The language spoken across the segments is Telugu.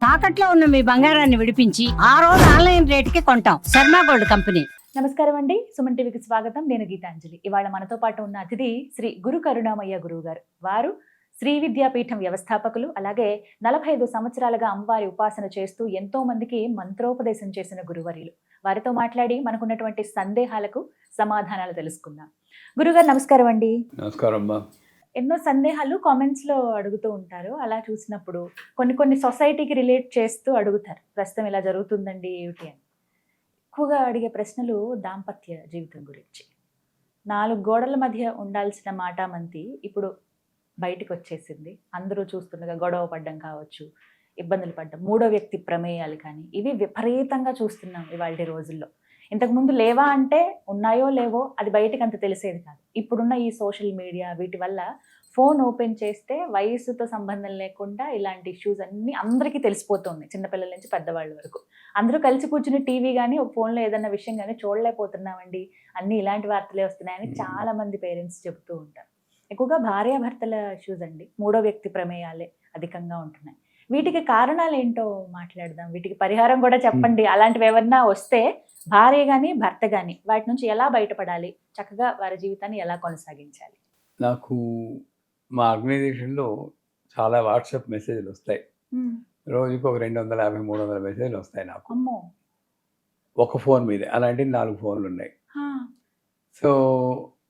తాకట్లో ఉన్న మీ బంగారాన్ని విడిపించి ఆ రోజు ఆన్లైన్ రేటుకి కొంటాం. Sharma gold company. నమస్కారం అండి, సుమన్ టీవీకి స్వాగతం. నేను గీతాంజలి. ఇవాళ మనతో పాటు ఉన్న అతిథి శ్రీ గురు కరుణామయ్య గురువు గారు. వారు శ్రీ విద్యాపీఠం వ్యవస్థాపకులు. అలాగే 45 సంవత్సరాలుగా అమ్మవారి ఉపాసన చేస్తూ ఎంతో మందికి మంత్రోపదేశం చేసిన గురువర్యులు. వారితో మాట్లాడి మనకున్నటువంటి సందేహాలకు సమాధానాలు తెలుసుకుందాం. గురుగారు నమస్కారం అండి. నమస్కారం అమ్మా. ఎన్నో సందేహాలు కామెంట్స్ లో అడుగుతూ ఉంటారు. అలా చూసినప్పుడు కొన్ని సొసైటీకి రిలేట్ చేస్తూ అడుగుతారు, ప్రస్తుతం ఇలా జరుగుతుందండి ఏమిటి అని. ఎక్కువగా అడిగే ప్రశ్నలు దాంపత్య జీవితం గురించి. 4 గోడల మధ్య ఉండాల్సిన మాటామంతి ఇప్పుడు బయటకు వచ్చేసింది. అందరూ చూస్తుండగా గొడవ పడ్డం కావచ్చు, ఇబ్బందులు పడ్డం, మూడో వ్యక్తి ప్రమేయాలు కానీ ఇవి విపరీతంగా చూస్తున్నాం ఇవాళ రోజుల్లో. ఇంతకుముందు లేవా అంటే ఉన్నాయో లేవో అది బయటకు అంత తెలిసేది కాదు. ఇప్పుడున్న ఈ సోషల్ మీడియా వీటి వల్ల ఫోన్ ఓపెన్ చేస్తే వయసుతో సంబంధం లేకుండా ఇలాంటి ఇష్యూస్ అన్నీ అందరికీ తెలిసిపోతుంది. చిన్నపిల్లల నుంచి పెద్దవాళ్ళ వరకు అందరూ కలిసి కూర్చుని టీవీ కానీ ఒక ఫోన్లో ఏదన్నా విషయం కానీ చూడలేకపోతున్నామండి, అన్నీ ఇలాంటి వార్తలే వస్తున్నాయని చాలా మంది పేరెంట్స్ చెబుతూ ఉంటారు. ఎక్కువగా భార్యాభర్తల ఇష్యూస్ అండి, మూడో వ్యక్తి ప్రమేయాలే అధికంగా ఉంటున్నాయి. వీటికి కారణాలు ఏంటో మాట్లాడదాం, వీటికి పరిహారం కూడా చెప్పండి. అలాంటివి ఏమన్నా వస్తే భార్య కానీ భర్త కానీ వాటి నుంచి ఎలా బయటపడాలి, చక్కగా వారి జీవితాన్ని ఎలా కొనసాగించాలి? నాకు మా ఆర్గనైజేషన్లో చాలా వాట్సాప్ మెసేజ్లు వస్తాయి. రోజుకు ఒక 250-300 మెసేజ్లు వస్తాయి నాకు. అమ్మో. ఒక ఫోన్ మీద అలాంటి 4 ఫోన్లు ఉన్నాయి. సో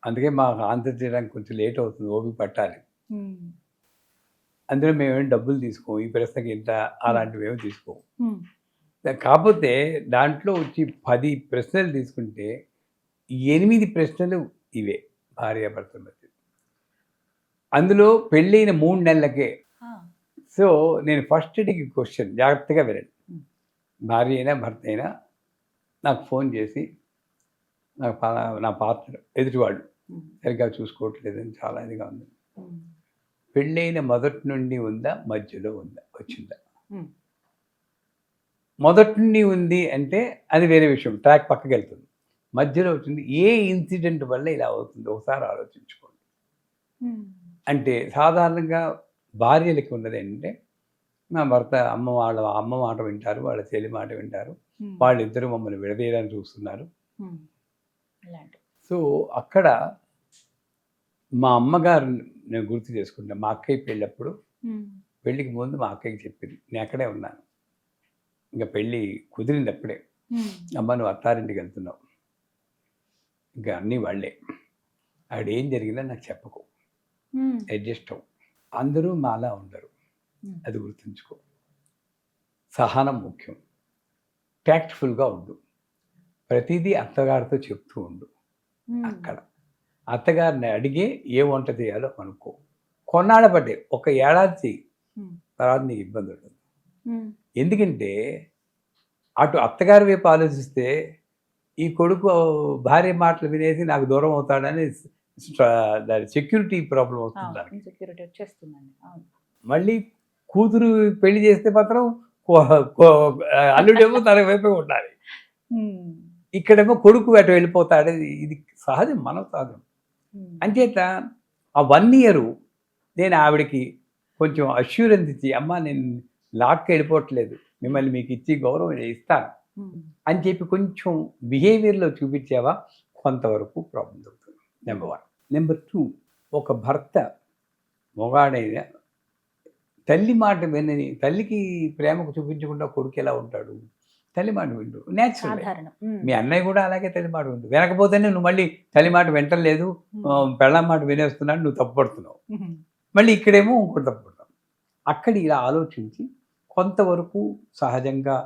అందుకే మాకు ఆన్సర్ చేయడానికి కొంచెం లేట్ అవుతుంది, ఓపిక పట్టాలి. అందులో మేమేమి డబ్బులు తీసుకోము, ఈ ప్రశ్నకి ఇంత అలాంటివి ఏమి తీసుకోము. కాకపోతే దాంట్లో వచ్చి 10 ప్రశ్నలు తీసుకుంటే 8 ప్రశ్నలు ఇవే భార్యాభర్తల మధ్య. అందులో పెళ్ళైన 3 నెలలకే. సో నేను ఫస్ట్ అడిగి క్వశ్చన్ జాగ్రత్తగా వినండి. భార్య అయినా భర్త అయినా నాకు ఫోన్ చేసి నా పాత్ర ఎదుటివాళ్ళు సరిగ్గా చూసుకోవట్లేదని చాలా ఇదిగా ఉంది. పెళ్ళైన మొదటి నుండి ఉందా, మధ్యలో ఉందా, వచ్చిందా? మొదటి నుండి ఉంది అంటే అది వేరే విషయం, ట్రాక్ పక్కకి వెళ్తుంది. మధ్యలో వచ్చింది, ఏ ఇన్సిడెంట్ వల్ల ఇలా అవుతుంది ఒకసారి ఆలోచించుకోండి. అంటే సాధారణంగా భార్యలకి ఉన్నది ఏంటంటే, నా భర్త అమ్మ మాట వింటారు, వాళ్ళ చెల్లి మాట వింటారు, వాళ్ళిద్దరూ మమ్మల్ని విడదీయడానికి చూస్తున్నారు. సో అక్కడ మా అమ్మగారు నేను గుర్తు చేసుకుంటాను. మా అక్కయ్య పెళ్ళప్పుడు, పెళ్ళికి ముందు మా అక్కయ్యకి చెప్పింది, నేను అక్కడే ఉన్నాను, ఇంకా పెళ్ళి కుదిరినప్పుడే, అమ్మ నువ్వు అత్తారింటికి వెళ్తున్నావు, ఇంకా అన్నీ వాళ్ళే, ఆవిడ ఏం జరిగిందో నాకు చెప్పకు, అడ్జస్ట్ అవ్వు, అందరూ మాలా ఉండరు, అది గుర్తుంచుకో, సహనం ముఖ్యం, ట్యాక్ట్ఫుల్గా ఉండు, ప్రతిదీ అత్తగారితో చెప్తూ ఉండు. అక్కడ అత్తగారిని అడిగే ఏ వంట చేయాలో అనుకో, కొన్నాళ్ళ పట్టే, ఒక ఏడాది తర్వాత నీకు ఇబ్బంది ఉండదు. ఎందుకంటే అటు అత్తగారి వైపు ఆలోచిస్తే ఈ కొడుకు భార్య మాటలు వినేసి నాకు దూరం అవుతాడని దాని సెక్యూరిటీ ప్రాబ్లం అవుతుంది. మళ్ళీ కూతురు పెళ్లి చేస్తే మాత్రం అల్లుడేమో తన వైపే ఉండాలి, ఇక్కడేమో కొడుకు అటు వెళ్ళిపోతాడు. ఇది సహజం, మనం సహజం. అంచేత ఆ 1 year నేను ఆవిడకి కొంచెం అష్యూరెన్స్ ఇచ్చి, అమ్మ నేను లాక్కి వెళ్ళిపోవట్లేదు, మిమ్మల్ని మీకు ఇచ్చి గౌరవం ఇస్తాను అని చెప్పి కొంచెం బిహేవియర్లో చూపించావా కొంతవరకు ప్రాబ్లం దొరుకుతుంది. నెంబర్ 1. నెంబర్ 2, ఒక భర్త మొగాడైన తల్లి మాట వినని, తల్లికి ప్రేమకు చూపించకుండా కొడుకు ఎలా ఉంటాడు? తల్లి మాట విండు, న్యాచురల్. మీ అన్నయ్య కూడా అలాగే తల్లి మాట విండు. వినకపోతేనే నువ్వు మళ్ళీ తల్లి మాట వింటలేదు, పెళ్ళాం మాట వినేస్తున్నాడు, నువ్వు తప్పుపడుతున్నావు. మళ్ళీ ఇక్కడేమో ఇంకోటి తప్పుపడతావు. అక్కడ ఇలా ఆలోచించి కొంతవరకు సహజంగా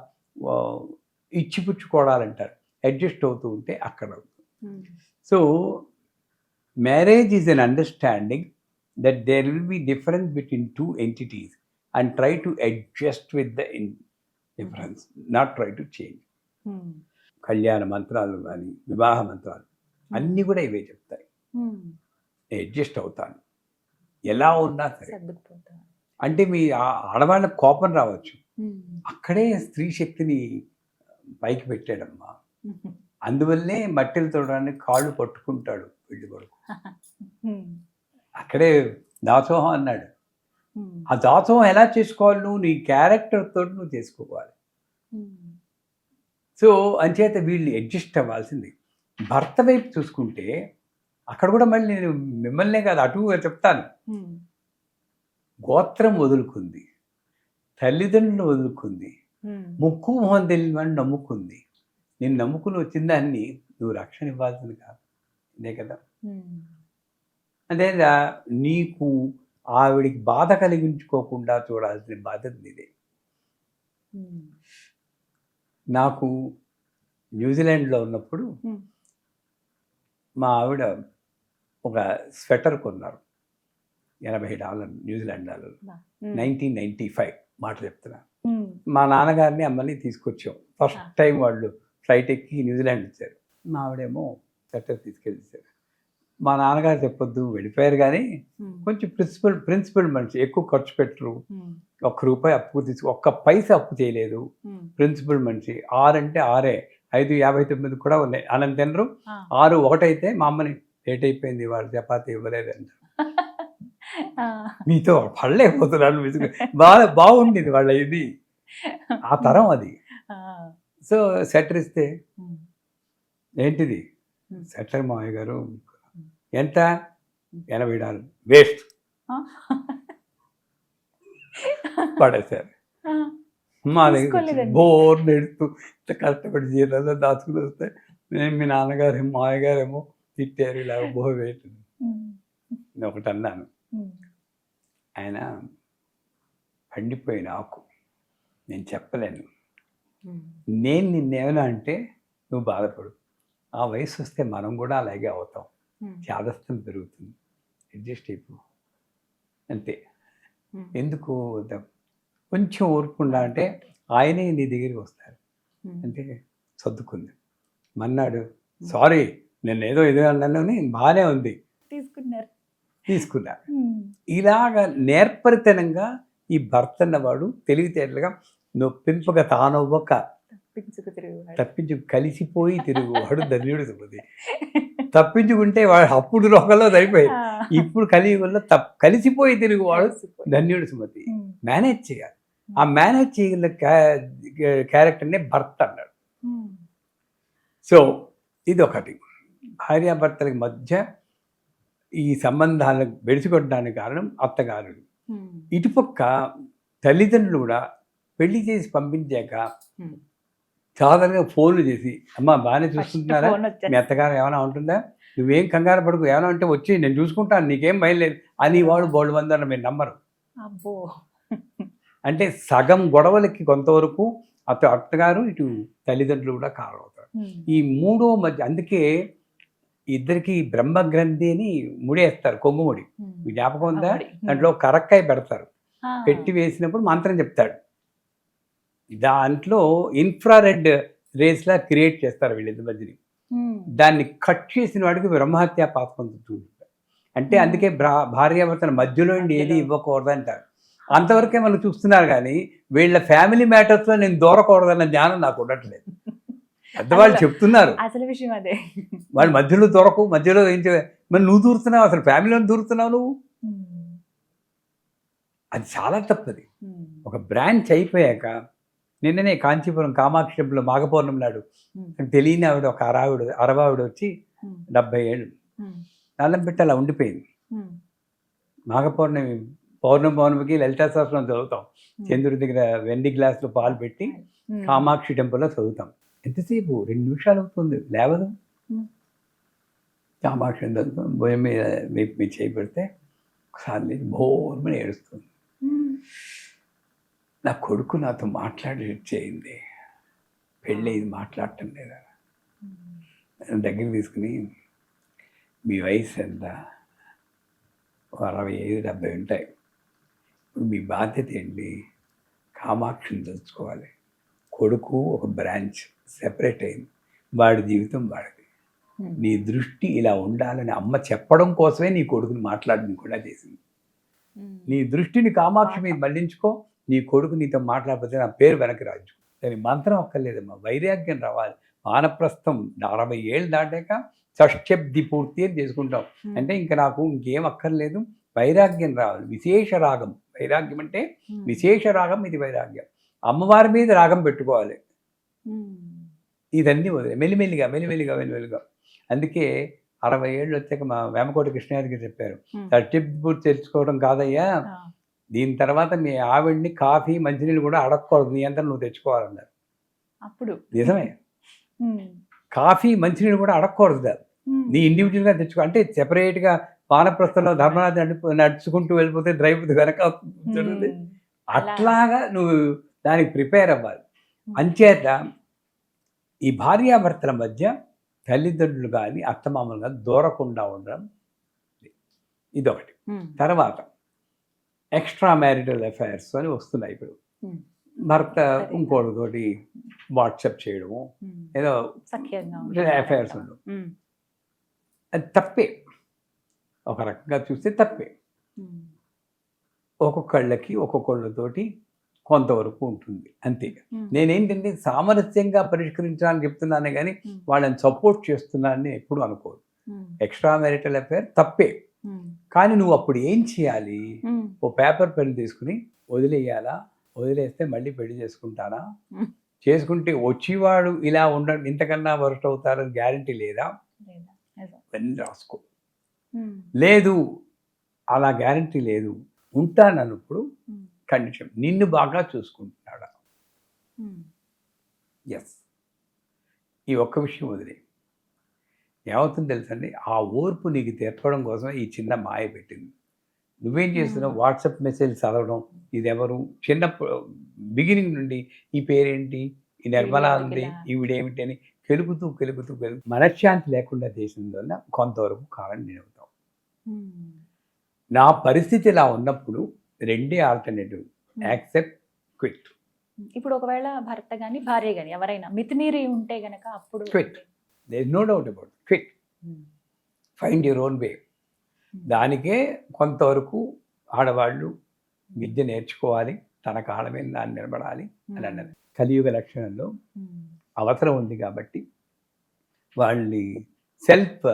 ఇచ్చిపుచ్చుకోవడాలంటారు, అడ్జస్ట్ అవుతూ ఉంటే అక్కడ అవుతుంది. So marriage is an understanding that there will be difference between 2 entities and try to adjust with the difference, not try to change. కళ్యాణ మంత్రాలు కానీ వివాహ మంత్రాలు అన్నీ కూడా ఇవే చెప్తాయి. అడ్జస్ట్ అవుతాను, ఎలా ఉన్నా సరే. అంటే మీ ఆడవాళ్ళకి కోపం రావచ్చు, అక్కడే స్త్రీ శక్తిని పైకి పెట్టాడమ్మా. అందువల్లే మట్టెలు తోడడానికి కాళ్ళు పట్టుకుంటాడు పెళ్లి కొడుకు. అక్కడే దాసోహం అన్నాడు, ఆ దాసోహం ఎలా చేసుకోవాలి? నువ్వు నీ క్యారెక్టర్ తోటి నువ్వు చేసుకోవాలి. సో అంచేత వీళ్ళు అడ్జస్ట్ అవ్వాల్సింది. భర్త వైపు చూసుకుంటే అక్కడ కూడా మళ్ళీ నేను మిమ్మల్నే కాదు అటు చెప్తాను. గోత్రం వదులుకుంది, తల్లిదండ్రులు వదులుకుంది, ముక్కు మొహం తెలియని వాడిని నమ్ముకుంది. నేను నమ్ముకుని వచ్చిన దాన్ని నువ్వు రక్షణ ఇవ్వాల్సింది కాదు, ఇదే కదా. అదే నీకు ఆవిడికి బాధ కలిగించుకోకుండా చూడాల్సిన బాధ్యత నీదే. నాకు న్యూజిలాండ్లో ఉన్నప్పుడు మా ఆవిడ ఒక స్వెటర్ కొన్నారు, $80 న్యూజిలాండ్ డాలర్లు, 1995 మాట చెప్తున్నా. మా నాన్నగారిని అమ్మని తీసుకొచ్చాం. ఫస్ట్ టైం వాళ్ళు ఫ్లైట్ ఎక్కి న్యూజిలాండ్ వచ్చారు. మా ఆవిడేమో స్వెటర్ తీసుకెళ్ళిచ్చారు. మా నాన్నగారు చెప్పొద్దు వెళ్ళిపోయారు, కానీ కొంచెం ప్రిన్సిపల్ మనిషి, ఎక్కువ ఖర్చు పెట్టరు, ₹1 అప్పు ఒక్క పైసా అప్పు చేయలేదు, ప్రిన్సిపల్ మనిషి. 6 అంటే 6, 5.59 కూడా ఉన్నాయి. అన్నం తినరు. 6:01 అయితే మా అమ్మని లేట్ అయిపోయింది, వాళ్ళు చపాతీ ఇవ్వలేదంట. మీతో పడలేకపోతున్నాను, విసుగు. బాగుండేది వాళ్ళ ఇది, ఆ తరం అది. సో స్వెటర్ ఇస్తే ఏంటిది స్వెటర్ మావయ్య గారు ఎంత? $80 వేస్ట్ పడేశారు. మా దగ్గర బోర్ నెడుతూ ఇంత కష్టపడి జీతాల్లో దాచుకుని వస్తే నేను మీ నాన్నగారు మావయ్య గారేమో తిట్టారు, ఇలా బోర్ వేయట్లేదు. నేను ఒకటి అన్నాను, ఆయన పండిపోయిన ఆకు, నేను చెప్పలేను. నేను నిన్నేమైనా అంటే నువ్వు బాధపడు, ఆ వయసు వస్తే మనం కూడా అలాగే అవుతాం, చాదస్తం పెరుగుతుంది, అడ్జస్ట్ అయిపో అంతే. ఎందుకు కొంచెం ఊరుకుండా అంటే ఆయనే నీ దగ్గరికి వస్తారు అంటే సర్దుకుంది. మన్నాడు సారీ నేను ఏదో అన్నాను, బాగానే ఉంది, తీసుకున్నారు. ఇలాగ నేర్పరితనంగా ఈ భర్త అన్నవాడు తెలివితేటలుగా నొప్పింపక తానొవ్వక తప్పించు కలిసిపోయి తిరుగువాడు ధన్యుడు సుమతి. తప్పించుకుంటే వాడు అప్పుడు రోగంలో సరిపోయి, ఇప్పుడు కలియుగంలో కలిసిపోయి తిరుగువాడు ధన్యుడు సుమతి. మేనేజ్ చేయాలి. ఆ మేనేజ్ చేయగల క్యారెక్టర్నే భర్త అన్నాడు. సో ఇది ఒకటి. భార్యాభర్తలకి మధ్య ఈ సంబంధాలకు బెడిసికొట్టడానికి కారణం అత్తగారు. ఇటుపక్క తల్లిదండ్రులు కూడా పెళ్లి చేసి పంపించాక సాధారణంగా ఫోన్లు చేసి, అమ్మ బాగానే చూసుకుంటున్నారా, మీ అత్తగారు ఏమైనా ఉంటుందా, నువ్వేం కంగారు పడుకు, ఏమైనా ఉంటే వచ్చి నేను చూసుకుంటాను, నీకేం బయలుదేరు అని వాడు బోల్డ్ మంది అన్న మీరు నమ్మరు. అంటే సగం గొడవలకి కొంతవరకు అత్తగారు ఇటు తల్లిదండ్రులు కూడా కారణమవుతారు. ఈ మూడో మధ్య, అందుకే ఇద్దరికి బ్రహ్మగ్రంథి అని ముడేస్తారు, కొంగుముడి, జ్ఞాపకం ఉందా? దాంట్లో కరక్కాయ పెడతారు, పెట్టి వేసినప్పుడు మంత్రం చెప్తాడు. దాంట్లో ఇన్ఫ్రారెడ్ రేస్లా క్రియేట్ చేస్తారు వీళ్ళిద్దరి మధ్యని. దాన్ని కట్ చేసిన వాడికి బ్రహ్మహత్య పాపం చూపిస్తారు. అంటే అందుకే భార్యాభర్తల మధ్యలో ఏది ఇవ్వకూడదు అంటారు. అంతవరకే మనం చూస్తున్నారు, కానీ వీళ్ళ ఫ్యామిలీ మ్యాటర్స్లో నేను దూరకూడదన్న జ్ఞానం నాకు ఉండట్లేదు. పెద్దవాళ్ళు చెప్తున్నారు, అసలు విషయం అదే. వాళ్ళు మధ్యలో దొరకు, మధ్యలో ఏం మరి నువ్వు దూరుతున్నావు, అసలు ఫ్యామిలీలో దూరుతున్నావు నువ్వు, అది చాలా తప్పది. ఒక బ్రాంచ్ అయిపోయాక, నిన్ననే కాంచీపురం కామాక్షి టెంపుల్లో మాఘపౌర్ణమి నాడు తెలియని ఆవిడ, ఒక అరవావిడ వచ్చి 70 ఏళ్ళు నల్లం పెట్టి అలా ఉండిపోయింది. పౌర్ణమికి లలితా సహస్రం చదువుతాం, చంద్రుడి దగ్గర వెండి గ్లాసులో పాలు పెట్టి కామాక్షి టెంపుల్లో చదువుతాం. ఎంతసేపు 2 నిమిషాలు అవుతుంది, లేవదు. కామాక్షి చదువుతాం, భయం మీద వైపు మీద చేయి పెడితే ఒకసారి భోర్మని ఏడుస్తుంది. నా కొడుకు నాతో మాట్లాడి చేయింది, పెళ్ళి ఇది మాట్లాడటం లేదా. దగ్గర తీసుకుని, మీ వయసు ఎంత? 65-70 ఉంటాయి. ఇప్పుడు మీ బాధ్యత ఏంటి? కామాక్షిని తెలుసుకోవాలి. కొడుకు ఒక బ్రాంచ్ సెపరేట్ అయింది, వాడి జీవితం వాడిది. నీ దృష్టి ఇలా ఉండాలని అమ్మ చెప్పడం కోసమే నీ కొడుకుని మాట్లాడని కూడా చేసింది. నీ దృష్టిని కామాక్షి మీద మళ్లించుకో, నీ కొడుకు నీతో మాట్లాడకపోతే నా పేరు వెనక్కి రాజు. దాని మంత్రం ఒక్కర్లేదమ్మా, వైరాగ్యం రావాలి. వానప్రస్థం 60 ఏళ్ళు దాటాక షష్ఠబ్ది పూర్తి అని చేసుకుంటాం. అంటే ఇంకా నాకు ఇంకేం అక్కర్లేదు, వైరాగ్యం రావాలి, విశేష రాగం వైరాగ్యం అంటే విశేష రాగం, ఇది వైరాగ్యం. అమ్మవారి మీద రాగం పెట్టుకోవాలి. ఇదన్నీ వదిలే మెల్లిమెల్లిగా. అందుకే 60 ఏళ్ళు వచ్చాక మా వేమకోటి కృష్ణయ్య చెప్పారు, సర్టిఫికేట్ తెచ్చుకోవడం కాదయ్యా, దీని తర్వాత మీ ఆవిడ్ని కాఫీ మంచినీళ్ళు కూడా అడగకూడదు, నీ అంతా నువ్వు తెచ్చుకోవాలన్నారు. అప్పుడు నిజమే, కాఫీ మంచినీళ్ళు కూడా అడగకూడదు, నీ ఇండివిజువల్గా తెచ్చుకో. అంటే సెపరేట్గా వానప్రస్థంలో ధర్మరాజు నడుచుకుంటూ వెళ్ళిపోతే డ్రైవ్ వెనక జరుగుతుంది, అట్లాగా నువ్వు దానికి ప్రిపేర్ అవ్వాలి. అంచేత ఈ భార్యాభర్తల మధ్య తల్లిదండ్రులు కానీ అత్తమామలు కానీ దూరకుండా ఉండడం ఇదొకటి. తర్వాత ఎక్స్ట్రా మ్యారిటల్ అఫైర్స్ అని వస్తున్నాయి ఇప్పుడు. భర్త ఇంకోటితోటి వాట్సాప్ చేయడము, ఏదో అఫైర్స్ ఉండవు, అది తప్పే. ఒక రకంగా చూస్తే తప్పే. ఒక్కొక్కళ్ళతోటి కొంతవరకు ఉంటుంది, అంతే. నేనేంటంటే సామరస్యంగా పరిష్కరించాలని చెప్తున్నానే కానీ వాళ్ళని సపోర్ట్ చేస్తున్నానని ఎప్పుడు అనుకోదు. ఎక్స్ట్రా మ్యారిటల్ అఫైర్ తప్పే, కానీ నువ్వు అప్పుడు ఏం చేయాలి? ఓ పేపర్ పెన్ తీసుకుని వదిలేయాలా? వదిలేస్తే మళ్ళీ పెళ్లి చేసుకుంటానా? చేసుకుంటే వచ్చేవాడు ఇలా ఉండడం ఇంతకన్నా వర్స్ట్ అవుతారని గ్యారంటీ లేదా? పెన్ రాసుకో. లేదు, అలా గ్యారంటీ లేదు, ఉంటానన్నప్పుడు కండిషన్ నిన్ను బాగా చూసుకుంటున్నాడా? ఎస్. ఈ ఒక్క విషయం వదిలే. ఏమవుతుంది తెలుసండి, ఆ ఓర్పు నీకు తెప్పడం కోసం ఈ చిన్న మాయ పెట్టింది. నువ్వేం చేస్తున్నావు? వాట్సాప్ మెసేజ్ చదవడం, ఇదెవరు, చిన్న బిగినింగ్ నుండి ఈ పేరేంటి, ఈ నిర్మలా ఉంది, ఈవిడేమిటి అని కెలుగుతూ మనశ్శాంతి లేకుండా చేసిన కొంతవరకు కాలం నేనవుతాం. నా పరిస్థితి ఇలా ఉన్నప్పుడు రెండే ఆల్టర్నేటివ్, యాక్సెప్ట్, క్విట్. ఇప్పుడు ఒకవేళ భర్త కానీ భార్య కానీ ఎవరైనా మితిమీరి ఉంటే గనక అప్పుడు quit. There is no doubt about quit. Find your own way. దానికే కొంతవరకు ఆడవాళ్ళు విద్య నేర్చుకోవాలి, తన కాళ్ళ మీద దాన్ని నిలబడాలి అని అన్నది. కలియుగ లక్షణంలో అవసరం ఉంది కాబట్టి వాళ్ళని సెల్ఫ్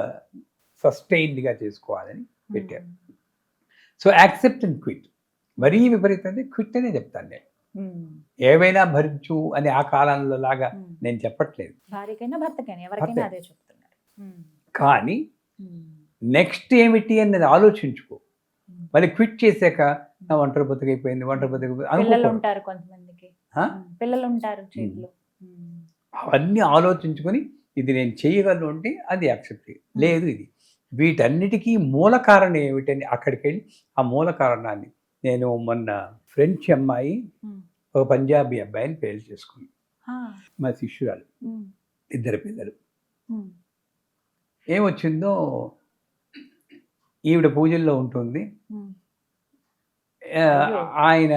సస్టైన్డ్గా చేసుకోవాలని పెట్టారు. So accept and quit. మరీ విపరీతంగా క్విట్ అనే చెప్తాను నేను. ఏవైనా భరించు అని ఆ కాలంలో లాగా నేను చెప్పట్లేదు, భార్యకైనా భర్తకైనా ఎవరికైనా అదే చెప్తున్నారు. కానీ నెక్స్ట్ ఏమిటి అన్నది ఆలోచించుకో. మళ్ళీ క్విట్ చేశాక నా ఒంటరి బతుకైపోయింది పిల్లలు ఉంటారు, కొంతమందికి పిల్లలు ఉంటారు చేతిలో. అవన్నీ ఆలోచించుకొని ఇది నేను చేయగలను అంటే అది యాక్సెప్ట్. లేదు, ఇది వీటన్నిటికీ మూల కారణం ఏమిటని అక్కడికి వెళ్ళి ఆ మూల కారణాన్ని నేను మొన్న ఫ్రెంచ్ అమ్మాయి ఒక పంజాబీ అబ్బాయిని పెళ్లి చేసుకుని, మా శిష్యురాలు, 2 పిల్లలు. ఏమొచ్చిందో, ఈవిడ పూజల్లో ఉంటుంది, ఆయన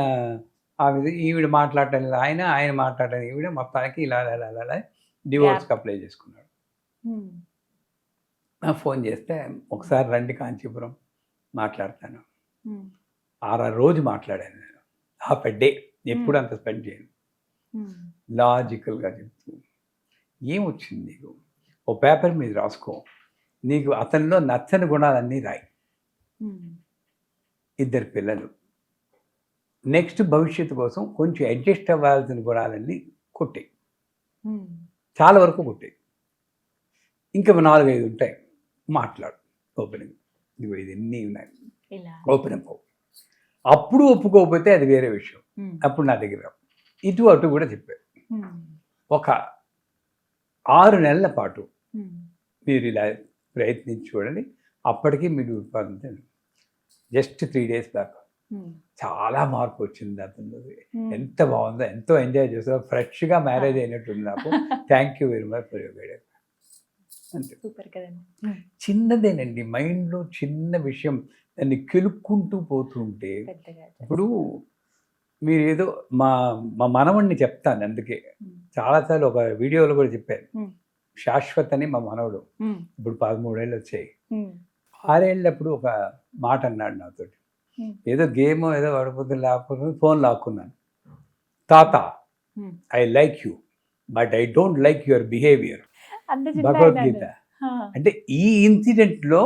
ఈవిడ మాట్లాడటం లేదు, ఆయన మాట్లాడటం ఈవిడ, మొత్తానికి ఇలా డివోర్స్కి అప్లై చేసుకున్నాడు. ఫోన్ చేస్తే ఒకసారి రండి కాంచీపురం మాట్లాడతాను. 6 రోజు మాట్లాడాను నేను, హాఫ్ ఎ డే, ఎప్పుడు అంత స్పెండ్ చేయను. లాజికల్గా చెప్తూ, ఏమొచ్చింది నీకు, ఓ పేపర్ మీద రాసుకో, నీకు అతనిలో నచ్చని గుణాలన్నీ రాయి. 2 పిల్లలు, నెక్స్ట్ భవిష్యత్తు కోసం కొంచెం అడ్జస్ట్ అవ్వాల్సిన గుణాలన్నీ కొట్టాయి, చాలా వరకు కొట్టాయి. ఇంకా 4-5 ఉంటాయి, మాట్లాడు ఓపెనింగ్. ఇదిగో ఇది ఎన్ని ఉన్నాయి, ఓపెన్ అప్. అప్పుడు ఒప్పుకోకపోతే అది వేరే విషయం, అప్పుడు నా దగ్గర ఇటు అటు కూడా చెప్పారు. ఒక 6 నెలల పాటు మీరు ఇలా ప్రయత్నించి చూడండి, అప్పటికి మీరు జస్ట్ 3 days బ్యాక్ చాలా మార్పు వచ్చింది అతను. ఎంత బాగుందో, ఎంతో ఎంజాయ్ చేస్తారో, ఫ్రెష్గా మ్యారేజ్ అయినట్టుంది నాకు. Thank you very much for your guidance. అంతే, చిన్నదేనండి, మైండ్లో చిన్న విషయం దాన్ని కెలుక్కుంటూ పోతుంటే. ఇప్పుడు మీరు ఏదో మా మనవడిని చెప్తాను, అందుకే చాలాసార్లు ఒక వీడియోలో కూడా చెప్పాను. శాశ్వత్ అని మా మనవడు, ఇప్పుడు 13 ఏళ్ళు వచ్చాయి. 6 ఏళ్ళప్పుడు ఒక మాట అన్నాడు నాతోటి, ఏదో గేమ్ ఏదో పడిపోతుంది, లేకపోతే ఫోన్ లాక్కున్నాను. తాత, I like you but I don't like your behaviour. Bhagavad Gita. అంటే ఈ ఇన్సిడెంట్లో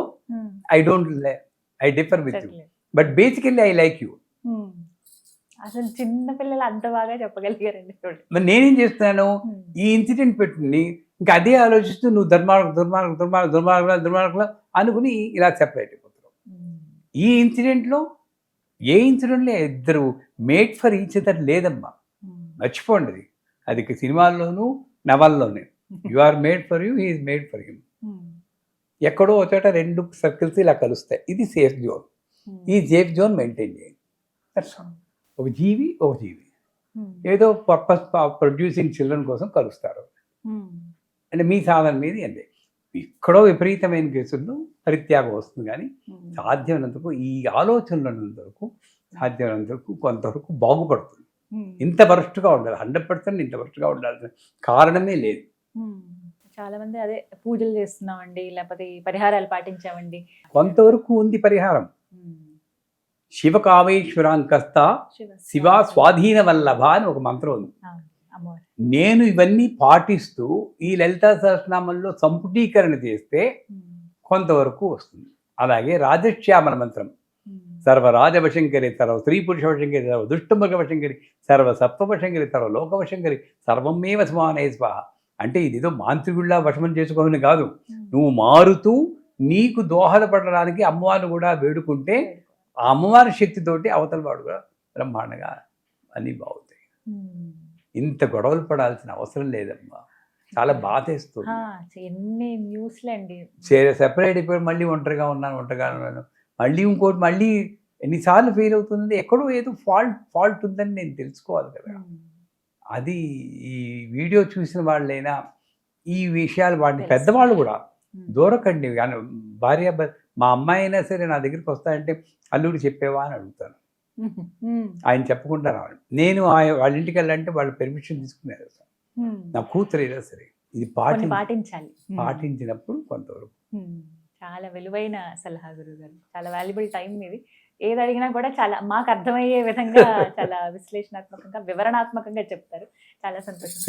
I differ with you, but basically I like you. అసలు చిన్న పిల్లలు అంత బాగా చెప్పగలిగారండి చూడండి. మరి నేనేం చేస్తున్నాను, ఈ ఇన్సిడెంట్ పెట్టుకుని ఇంకా అదే ఆలోచిస్తూ నువ్వు దుర్మార్గులు అనుకుని ఇలా సెపరేట్ అయిపోతున్నావు. ఈ ఇన్సిడెంట్లో ఏ ఇన్సిడెంట్లో ఇద్దరు మేడ్ ఫర్ ఈచ్ అదర్ లేదమ్మా, మర్చిపోండి అది. అది సినిమాల్లోనూ నవల్లోనే you are made for you, he's made for him. ఎక్కడో ఒక చోట రెండు సర్కిల్స్ ఇలా కలుస్తాయి, ఇది సేఫ్ జోన్. ఈ సేఫ్ జోన్ మెయింటైన్ చేయండి. ఒక జీవి ఏదో పర్పస్ ప్రొడ్యూసింగ్ చిల్డ్రన్ కోసం కలుస్తారు అంటే మీ సాధన మీద అంతే. ఎక్కడో విపరీతమైన కేసుల్లో పరిత్యాగం వస్తుంది, కానీ సాధ్యమైనంతకు ఈ ఆలోచనలు ఉన్నంతవరకు సాధ్యమైనంతవరకు కొంతవరకు బాగుపడుతుంది. ఇంత వరస్ట్గా ఉండాలి, 100% ఇంత వరస్ట్గా ఉండాల్సిన కారణమే లేదు. చాలా మంది అదే పూజలు చేస్తున్నామండి, లేకపోతే ఈ పరిహారాలు పాటించామండి. కొంతవరకు ఉంది పరిహారం. శివకామేశ్వరాంకస్త శివ స్వాధీన వల్లభ అని ఒక మంత్రం ఉంది. అమ్మవారు నేను ఇవన్నీ పాటిస్తూ ఈ లలితా సహస్రనామంలో సంపుటీకరణ చేస్తే కొంతవరకు వస్తుంది. అలాగే రాజశ్యామల మంత్రం సర్వరాజవశంకరి, సర్వ స్త్రీ పురుష వశంకరి, సర్వ దుష్టమృగ వశంకరి, సర్వ సత్వవశంకరి, సర్వ లోకవశంకరి, సర్వమేవ స్మానే స్వాహ అంటే ఇదేదో మాంత్రికుల్లా వశమం చేసుకోవాలని కాదు. నువ్వు మారుతూ నీకు దోహదపడడానికి అమ్మవారిని కూడా వేడుకుంటే ఆ అమ్మవారి శక్తితోటి అవతల వాడు కూడా బ్రహ్మాండంగా అన్నీ బాగుతాయి. ఇంత గొడవలు పడాల్సిన అవసరం లేదమ్మా. చాలా బాధేస్తుంది. ఎన్ని న్యూస్లు అండి, సెపరేట్ అయిపోయి మళ్ళీ ఒంటరిగా ఉన్నాను, మళ్ళీ ఇంకోటి మళ్ళీ ఎన్నిసార్లు ఫెయిల్ అవుతుంది. ఎక్కడో ఏదో ఫాల్ట్ ఉందని నేను తెలుసుకోవాలి కదా. అది ఈ వీడియో చూసిన వాళ్ళైనా ఈ విషయాలు వాడిని పెద్దవాళ్ళు కూడా దూరకండి. భార్య మా అమ్మాయి అయినా సరే నా దగ్గరికి వస్తాయంటే అల్లుడు చెప్పేవా అని అడుగుతాను. ఆయన చెప్పకుండా రావాలి. నేను వాళ్ళ ఇంటికి వెళ్ళాలంటే వాళ్ళు పెర్మిషన్ తీసుకునేది. నా కూతురు అయినా సరే ఇది పాటించాలి. పాటించినప్పుడు కొంతవరకు. చాలా విలువైన సలహా గురుగారు, చాలా వాల్యుబుల్ టైం ఇది. ఏది అడిగినా కూడా చాలా మాకు అర్థమయ్యే విధంగా చాలా విశ్లేషణాత్మకంగా వివరణాత్మకంగా చెప్తారు. చాలా సంతోషం.